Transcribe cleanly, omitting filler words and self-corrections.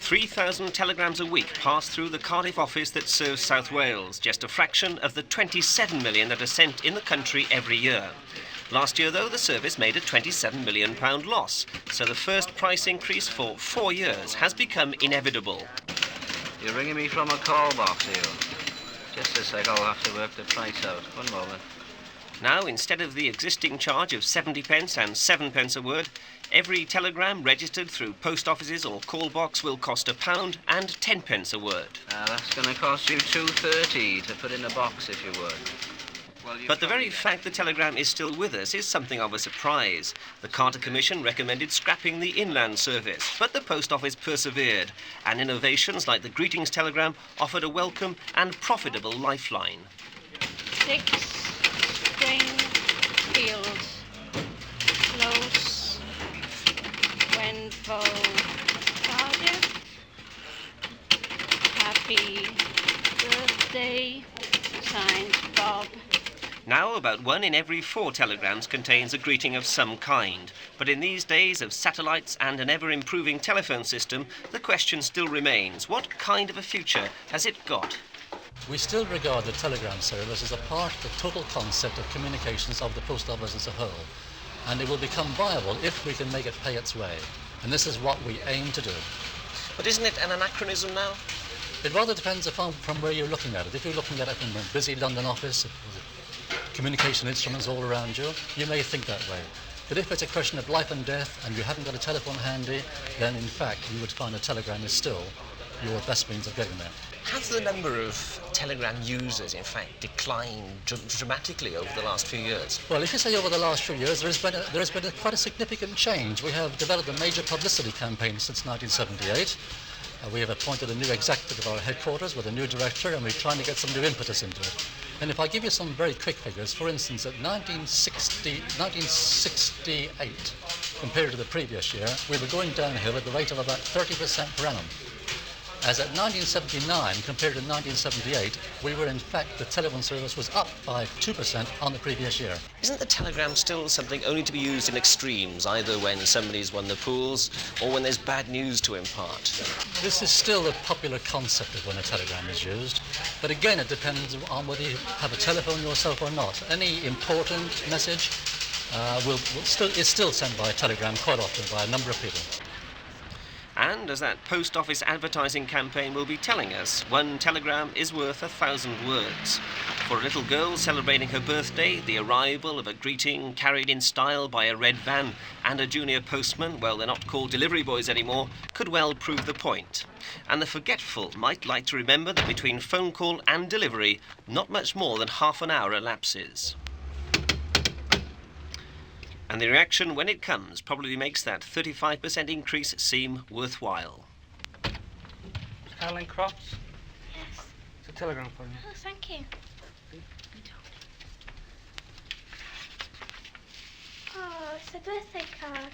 3,000 telegrams a week pass through the Cardiff office that serves South Wales, just a fraction of the 27 million that are sent in the country every year. Last year, though, the service made a £27 million loss, so the first price increase for 4 years has become inevitable. You're ringing me from a call box, you. Just a sec, I'll have to work the price out. One moment. Now, instead of the existing charge of 70 pence and 7 pence a word, every telegram registered through post offices or call box will cost £1 and 10 pence a word. That's going to cost you £2.30 to put in the box, if you would. But the very fact the telegram is still with us is something of a surprise. The Carter Commission recommended scrapping the inland service, but the post office persevered, and innovations like the greetings telegram offered a welcome and profitable lifeline. 6 Springfield Close, Wenbo, Cardiff. Happy birthday, signed Bob. Now, about 1 in every 4 telegrams contains a greeting of some kind. But in these days of satellites and an ever-improving telephone system, the question still remains, what kind of a future has it got? We still regard the telegram service as a part of the total concept of communications of the post office as a whole. And it will become viable if we can make it pay its way. And this is what we aim to do. But isn't it an anachronism now? It rather depends upon from where you're looking at it. If you're looking at it from a busy London office, communication instruments all around you, you may think that way. But if it's a question of life and death and you haven't got a telephone handy, then in fact you would find a telegram is still your best means of getting there. Has the number of telegram users, in fact, declined dramatically over the last few years? Well, if you say over the last few years, there has been quite a significant change. We have developed a major publicity campaign since 1978. We have appointed a new executive of our headquarters with a new director, and we're trying to get some new impetus into it. And if I give you some very quick figures, for instance, at 1968, compared to the previous year, we were going downhill at the rate of about 30% per annum. As at 1979, compared to 1978, we were in fact, the telephone service was up by 2% on the previous year. Isn't the telegram still something only to be used in extremes, either when somebody's won the pools or when there's bad news to impart? This is still a popular concept of when a telegram is used, but again it depends on whether you have a telephone yourself or not. Any important message is still sent by a telegram quite often by a number of people. And as that post office advertising campaign will be telling us, 1 telegram is worth 1,000 words. For a little girl celebrating her birthday, the arrival of a greeting carried in style by a red van and a junior postman, well, they're not called delivery boys anymore, could well prove the point. And the forgetful might like to remember that between phone call and delivery, not much more than half an hour elapses. And the reaction when it comes probably makes that 35% increase seem worthwhile. Helen Crofts? Yes. It's a telegram for you. Oh, thank you. Oh, it's a birthday card.